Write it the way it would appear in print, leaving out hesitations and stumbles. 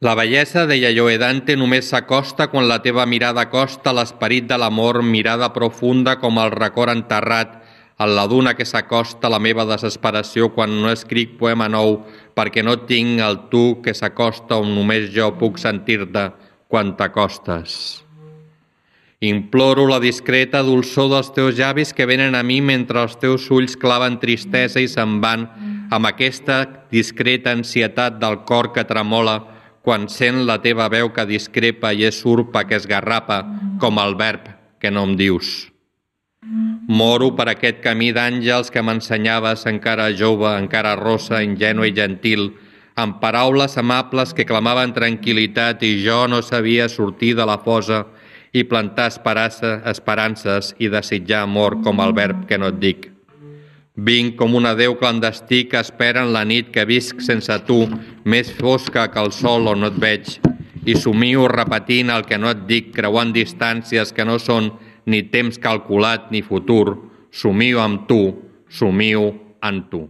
La bellesa, deia Dante, només s'acosta quan la teva mirada acosta l'esperit de l'amor, mirada profunda com el record enterrat, en la duna que s'acosta la meva desesperació quan no escric poema nou, perquè no tinc el tu que s'acosta on només jo puc sentir-te quan t'acostes. Imploro la discreta dolçor dels teus llavis que venen a mi mentre els teus ulls claven tristesa i se'n van amb aquesta discreta ansietat del cor que tremola quan sent la teva veu que discrepa i és urpa que esgarrapa com el verb que no em dius. Moro per aquest camí d'àngels que m'ensenyaves encara jove, encara rossa, ingenu i gentil, amb paraules amables que clamaven tranquil·litat i jo no sabia sortir de la fosa i plantar esperances i desitjar amor com el verb que no et dic. Vinc com un adéu clandestí que espera en la nit que visc sense tu, més fosca que el sol on no et veig, i somio repetint el que no et dic, creuant distàncies que no són ni temps calculat ni futur, somio amb tu, somio en tu.